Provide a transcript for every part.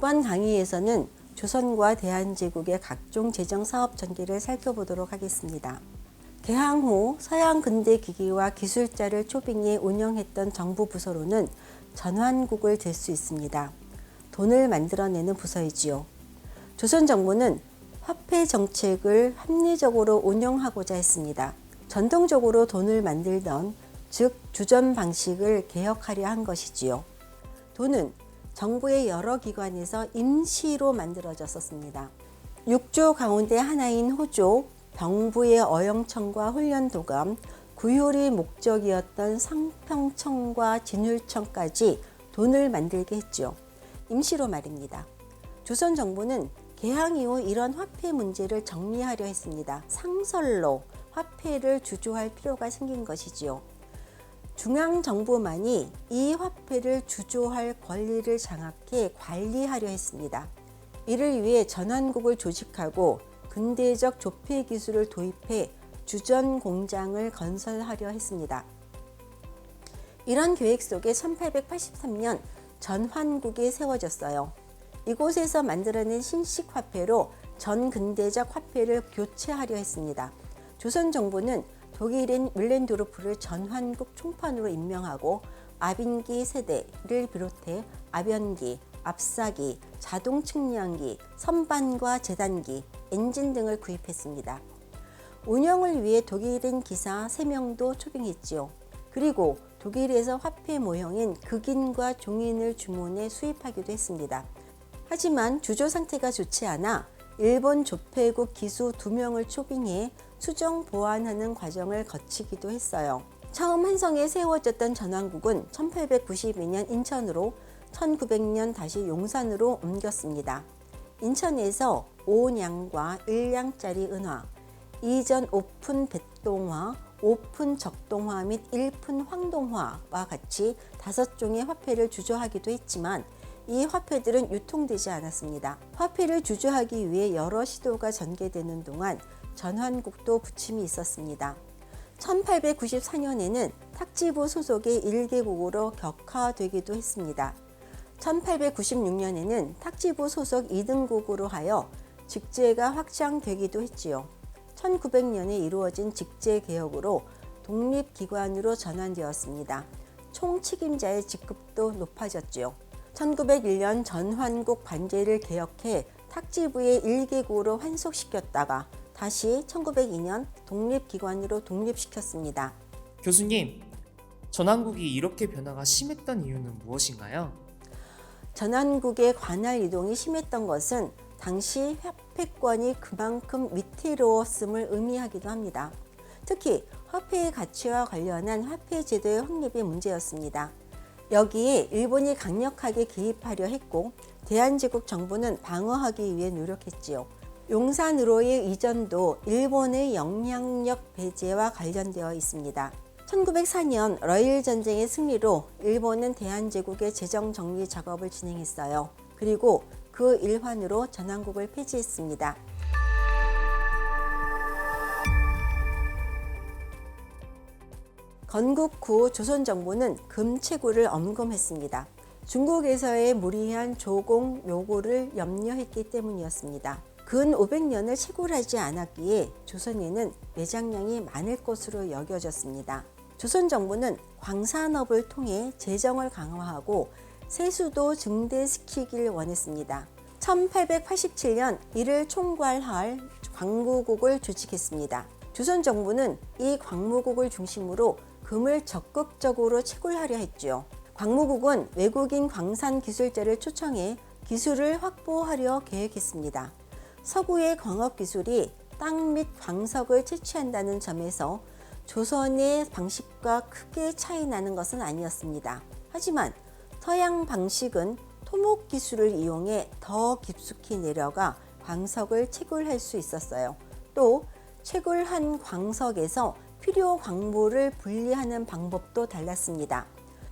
이번 강의에서는 조선과 대한제국의 각종 재정사업 전개를 살펴보도록 하겠습니다. 개항 후 서양 근대 기기와 기술자를 초빙해 운영했던 정부 부서로는 전환국을 들 수 있습니다. 돈을 만들어내는 부서이지요. 조선 정부는 화폐 정책을 합리적으로 운영하고자 했습니다. 전통적으로 돈을 만들던 즉 주전 방식을 개혁하려 한 것이지요. 돈은 정부의 여러 기관에서 임시로 만들어졌었습니다. 6조 가운데 하나인 호조, 병부의 어영청과 훈련도감, 구효리 목적이었던 상평청과 진율청까지 돈을 만들게 했죠. 임시로 말입니다. 조선 정부는 개항 이후 이런 화폐 문제를 정리하려 했습니다. 상설로 화폐를 주조할 필요가 생긴 것이지요. 중앙정부만이 이 화폐를 주조할 권리를 장악해 관리하려 했습니다. 이를 위해 전환국을 조직하고 근대적 조폐 기술을 도입해 주전 공장을 건설하려 했습니다. 이런 계획 속에 1883년 전환국이 세워졌어요. 이곳에서 만들어낸 신식 화폐로 전 근대적 화폐를 교체하려 했습니다. 조선 정부는 독일인 윌렌도르프를 전환국 총판으로 임명하고 아빈기 세대를 비롯해 아변기, 압사기, 자동 측량기, 선반과 재단기, 엔진 등을 구입했습니다. 운영을 위해 독일인 기사 3명도 초빙했지요. 그리고 독일에서 화폐 모형인 극인과 종인을 주문해 수입하기도 했습니다. 하지만 주조 상태가 좋지 않아 일본 조폐국 기수 2명을 초빙해 수정 보완하는 과정을 거치기도 했어요. 처음 한성에 세워졌던 전환국은 1892년 인천으로 1900년 다시 용산으로 옮겼습니다. 인천에서 5냥과 1냥짜리 은화, 이전 5푼 백동화, 5푼 적동화 및 1푼 황동화와 같이 5종의 화폐를 주조하기도 했지만 이 화폐들은 유통되지 않았습니다. 화폐를 주조하기 위해 여러 시도가 전개되는 동안 전환국도 부침이 있었습니다. 1894년에는 탁지부 소속의 1개국으로 격화되기도 했습니다. 1896년에는 탁지부 소속 2등국으로 하여 직제가 확장되기도 했지요. 1900년에 이루어진 직제개혁으로 독립기관으로 전환되었습니다. 총책임자의 직급도 높아졌지요. 1901년 전환국 관제를 개혁해 탁지부의 1개국으로 환속시켰다가 다시 1902년 독립기관으로 독립시켰습니다. 교수님, 전환국이 이렇게 변화가 심했던 이유는 무엇인가요? 전환국의 관할 이동이 심했던 것은 당시 화폐권이 그만큼 위태로웠음을 의미하기도 합니다. 특히 화폐의 가치와 관련한 화폐 제도의 확립이 문제였습니다. 여기에 일본이 강력하게 개입하려 했고 대한제국 정부는 방어하기 위해 노력했지요. 용산으로의 이전도 일본의 영향력 배제와 관련되어 있습니다. 1904년 러일 전쟁의 승리로 일본은 대한제국의 재정 정리 작업을 진행했어요. 그리고 그 일환으로 전환국을 폐지했습니다. 건국 후 조선정부는 금채굴을 엄금했습니다. 중국에서의 무리한 조공 요구를 염려했기 때문이었습니다. 근 500년을 채굴하지 않았기에 조선에는 매장량이 많을 것으로 여겨졌습니다. 조선정부는 광산업을 통해 재정을 강화하고 세수도 증대시키길 원했습니다. 1887년 이를 총괄할 광무국을 조직했습니다. 조선정부는 이 광무국을 중심으로 금을 적극적으로 채굴하려 했죠. 광무국은 외국인 광산 기술자를 초청해 기술을 확보하려 계획했습니다. 서구의 광업 기술이 땅 및 광석을 채취한다는 점에서 조선의 방식과 크게 차이 나는 것은 아니었습니다. 하지만 서양 방식은 토목 기술을 이용해 더 깊숙이 내려가 광석을 채굴할 수 있었어요. 또 채굴한 광석에서 필요 광물을 분리하는 방법도 달랐습니다.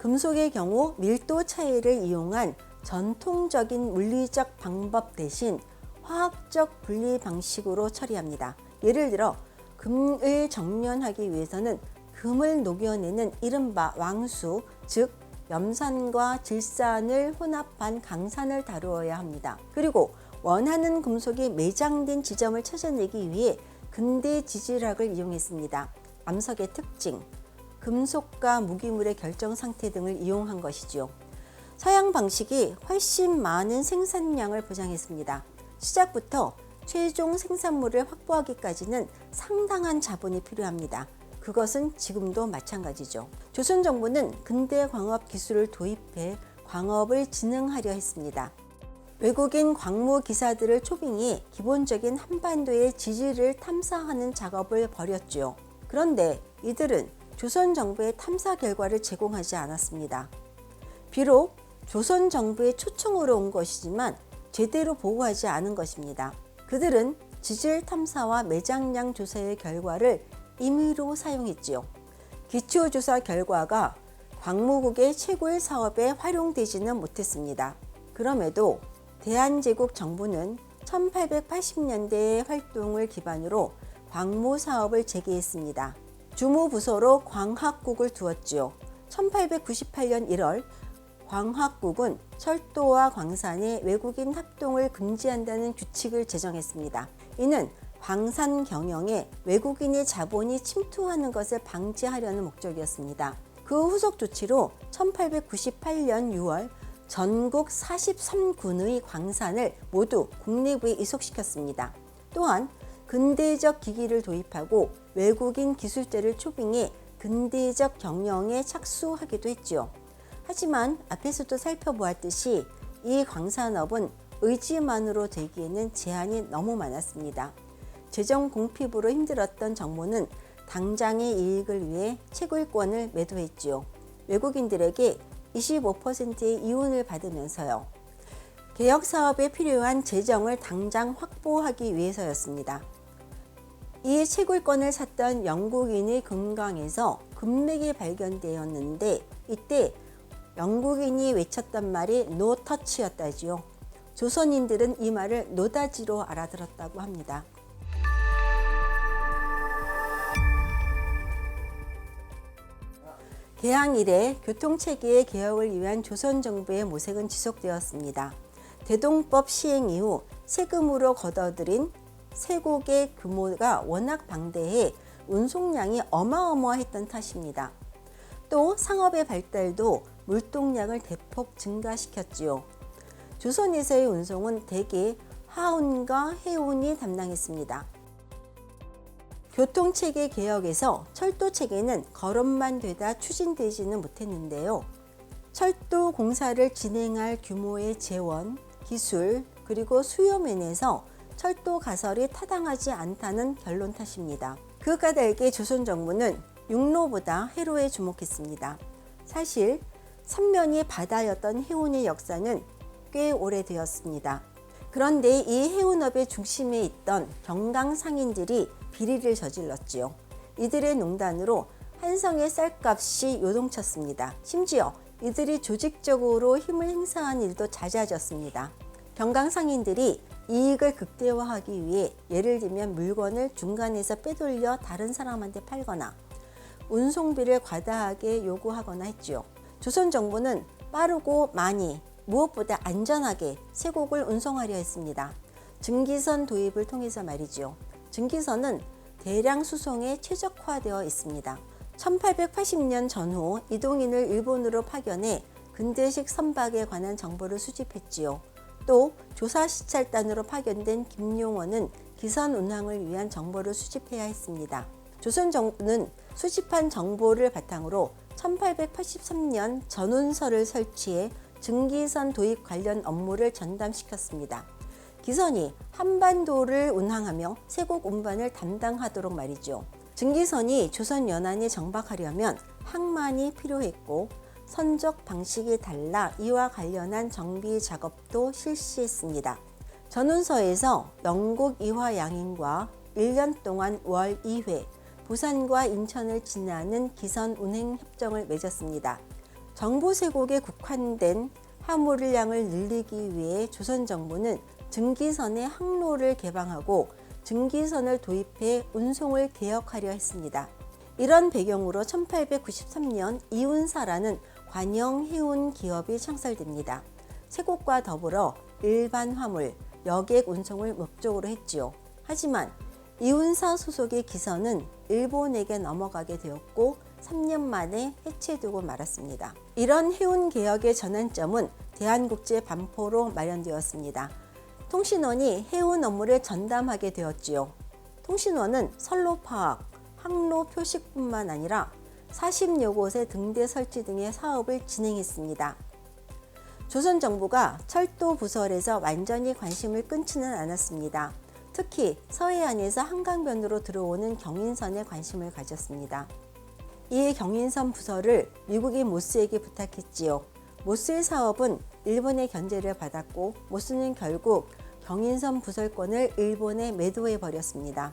금속의 경우 밀도 차이를 이용한 전통적인 물리적 방법 대신 화학적 분리 방식으로 처리합니다. 예를 들어 금을 정련하기 위해서는 금을 녹여내는 이른바 왕수, 즉 염산과 질산을 혼합한 강산을 다루어야 합니다. 그리고 원하는 금속이 매장된 지점을 찾아내기 위해 근대 지질학을 이용했습니다. 암석의 특징, 금속과 무기물의 결정 상태 등을 이용한 것이지요. 서양 방식이 훨씬 많은 생산량을 보장했습니다. 시작부터 최종 생산물을 확보하기까지는 상당한 자본이 필요합니다. 그것은 지금도 마찬가지죠. 조선 정부는 근대 광업 기술을 도입해 광업을 진흥하려 했습니다. 외국인 광무 기사들을 초빙해 기본적인 한반도의 지질을 탐사하는 작업을 벌였죠. 그런데 이들은 조선 정부의 탐사 결과를 제공하지 않았습니다. 비록 조선 정부의 초청으로 온 것이지만 제대로 보고하지 않은 것입니다. 그들은 지질 탐사와 매장량 조사의 결과를 임의로 사용했지요. 기초조사 결과가 광무국의 채굴 사업에 활용되지는 못했습니다. 그럼에도 대한제국 정부는 1880년대의 활동을 기반으로 광무 사업을 재개했습니다. 주무부서로 광학국을 두었지요. 1898년 1월 광학국은 철도와 광산의 외국인 합동을 금지한다는 규칙을 제정했습니다. 이는 광산 경영에 외국인의 자본이 침투하는 것을 방지하려는 목적이었습니다. 그 후속 조치로 1898년 6월 전국 43군의 광산을 모두 국내부에 이속시켰습니다. 또한 근대적 기기를 도입하고 외국인 기술자를 초빙해 근대적 경영에 착수하기도 했지요. 하지만 앞에서도 살펴보았듯이 이 광산업은 의지만으로 되기에는 제한이 너무 많았습니다. 재정 공핍으로 힘들었던 정부는 당장의 이익을 위해 채굴권을 매도했지요. 외국인들에게 25%의 이윤을 받으면서요. 개혁 사업에 필요한 재정을 당장 확보하기 위해서였습니다. 이 채굴권을 샀던 영국인의 금강에서 금맥이 발견되었는데 이때 영국인이 외쳤던 말이 노 터치였다지요. 조선인들은 이 말을 노다지로 알아들었다고 합니다. 개항 이래 교통체계의 개혁을 위한 조선 정부의 모색은 지속되었습니다. 대동법 시행 이후 세금으로 걷어들인 세곡의 규모가 워낙 방대해 운송량이 어마어마했던 탓입니다. 또 상업의 발달도 물동량을 대폭 증가시켰지요. 조선에서의 운송은 대개 하운과 해운이 담당했습니다. 교통체계 개혁에서 철도체계는 거론만 되다 추진되지는 못했는데요. 철도 공사를 진행할 규모의 재원, 기술, 그리고 수요 면에서 철도 가설이 타당하지 않다는 결론 탓입니다. 그 까닭에 조선 정부는 육로보다 해로에 주목했습니다. 사실 삼면이 바다였던 해운의 역사는 꽤 오래되었습니다. 그런데 이 해운업의 중심에 있던 경강 상인들이 비리를 저질렀지요. 이들의 농단으로 한성의 쌀값이 요동쳤습니다. 심지어 이들이 조직적으로 힘을 행사한 일도 잦아졌습니다. 경강 상인들이 이익을 극대화하기 위해 예를 들면 물건을 중간에서 빼돌려 다른 사람한테 팔거나 운송비를 과다하게 요구하거나 했지요. 조선 정부는 빠르고 많이 무엇보다 안전하게 세곡을 운송하려 했습니다. 증기선 도입을 통해서 말이죠. 증기선은 대량 수송에 최적화되어 있습니다. 1880년 전후 이동인을 일본으로 파견해 근대식 선박에 관한 정보를 수집했지요. 또 조사시찰단으로 파견된 김용원은 기선 운항을 위한 정보를 수집해야 했습니다. 조선 정부는 수집한 정보를 바탕으로 1883년 전운서를 설치해 증기선 도입 관련 업무를 전담시켰습니다. 기선이 한반도를 운항하며 세곡 운반을 담당하도록 말이죠. 증기선이 조선 연안에 정박하려면 항만이 필요했고 선적 방식이 달라 이와 관련한 정비 작업도 실시했습니다. 전운서에서 영국 이화 양인과 1년 동안 월 2회 부산과 인천을 지나는 기선 운행 협정을 맺었습니다. 정부 세곡에 국한된 화물량을 늘리기 위해 조선 정부는 증기선의 항로를 개방하고 증기선을 도입해 운송을 개혁하려 했습니다. 이런 배경으로 1893년 이운사라는 관영 해운 기업이 창설됩니다. 세곡과 더불어 일반 화물, 여객 운송을 목적으로 했지요. 하지만 이운사 소속의 기선은 일본에게 넘어가게 되었고 3년 만에 해체되고 말았습니다. 이런 해운 개혁의 전환점은 대한국제 반포로 마련되었습니다. 통신원이 해운 업무를 전담하게 되었지요. 통신원은 선로 파악, 항로 표식뿐만 아니라 40여 곳의 등대 설치 등의 사업을 진행했습니다. 조선 정부가 철도 부설에서 완전히 관심을 끊지는 않았습니다. 특히 서해안에서 한강변으로 들어오는 경인선에 관심을 가졌습니다. 이에 경인선 부설을 미국의 모스에게 부탁했지요. 모스의 사업은 일본의 견제를 받았고 모스는 결국 경인선 부설권을 일본에 매도해 버렸습니다.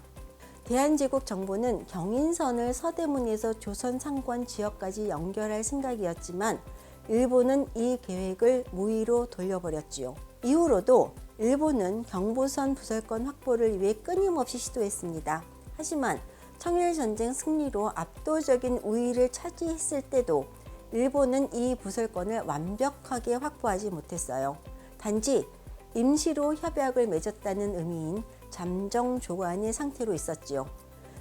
대한제국 정부는 경인선을 서대문에서 조선 상권 지역까지 연결할 생각이었지만 일본은 이 계획을 무의로 돌려버렸지요. 이후로도 일본은 경부선 부설권 확보를 위해 끊임없이 시도했습니다. 하지만 청일전쟁 승리로 압도적인 우위를 차지했을 때도 일본은 이 부설권을 완벽하게 확보하지 못했어요. 단지 임시로 협약을 맺었다는 의미인 잠정 조관의 상태로 있었지요.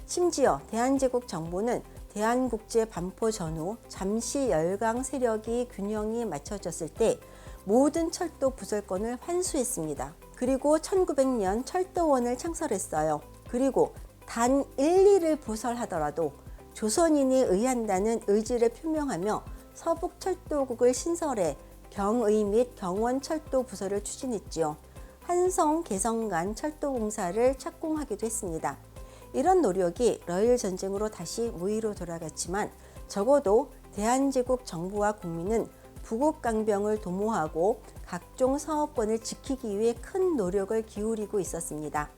심지어 대한제국 정부는 대한국제 반포 전후 잠시 열강 세력이 균형이 맞춰졌을 때 모든 철도 부설권을 환수했습니다. 그리고 1900년 철도원을 창설했어요. 그리고 단 1, 2를 부설하더라도 조선인이 의한다는 의지를 표명하며 서북철도국을 신설해 경의 및 경원철도 부설을 추진했지요. 한성 개성 간 철도공사를 착공하기도 했습니다. 이런 노력이 러일 전쟁으로 다시 무의로 돌아갔지만 적어도 대한제국 정부와 국민은 부국강병을 도모하고 각종 사업권을 지키기 위해 큰 노력을 기울이고 있었습니다.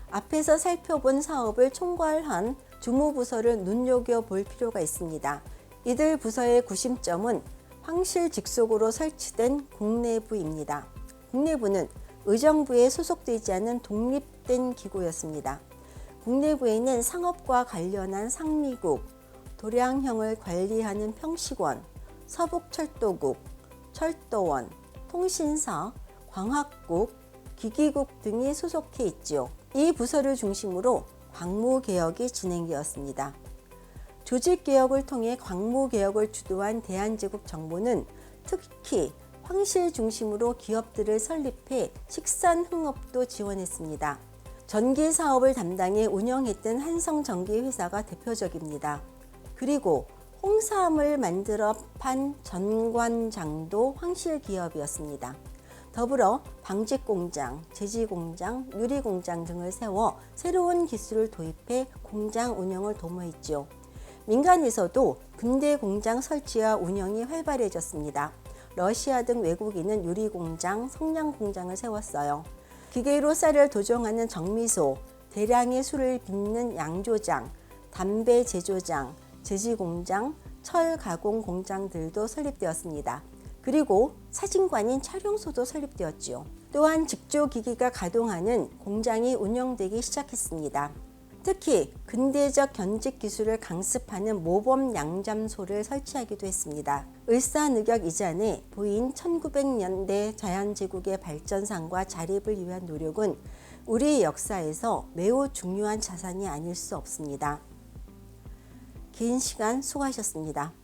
앞에서 살펴본 사업을 총괄한 주무부서를 눈여겨볼 필요가 있습니다. 이들 부서의 구심점은 황실 직속으로 설치된 국내부입니다. 국내부는 의정부에 소속되지 않은 독립된 기구였습니다. 국내부에는 상업과 관련한 상미국, 도량형을 관리하는 평식원, 서북철도국, 철도원, 통신사, 광학국, 기기국 등이 소속해 있지요. 이 부서를 중심으로 광무개혁이 진행되었습니다. 조직개혁을 통해 광무개혁을 주도한 대한제국 정부는 특히 황실 중심으로 기업들을 설립해 식산흥업도 지원했습니다. 전기 사업을 담당해 운영했던 한성전기회사가 대표적입니다. 그리고 홍삼을 만들어 판 전관장도 황실 기업이었습니다. 더불어 방직공장, 제지공장, 유리공장 등을 세워 새로운 기술을 도입해 공장 운영을 도모했지요. 민간에서도 근대 공장 설치와 운영이 활발해졌습니다. 러시아 등 외국인은 유리공장, 성냥공장을 세웠어요. 기계로 쌀을 도정하는 정미소, 대량의 술을 빚는 양조장, 담배 제조장, 제지공장, 철 가공 공장들도 설립되었습니다. 그리고 사진관인 촬영소도 설립되었지요. 또한 직조기기가 가동하는 공장이 운영되기 시작했습니다. 특히 근대적 견직 기술을 강습하는 모범 양잠소를 설치하기도 했습니다. 을사늑약 이전에 보인 1900년대 자연제국의 발전상과 자립을 위한 노력은 우리의 역사에서 매우 중요한 자산이 아닐 수 없습니다. 긴 시간 수고하셨습니다.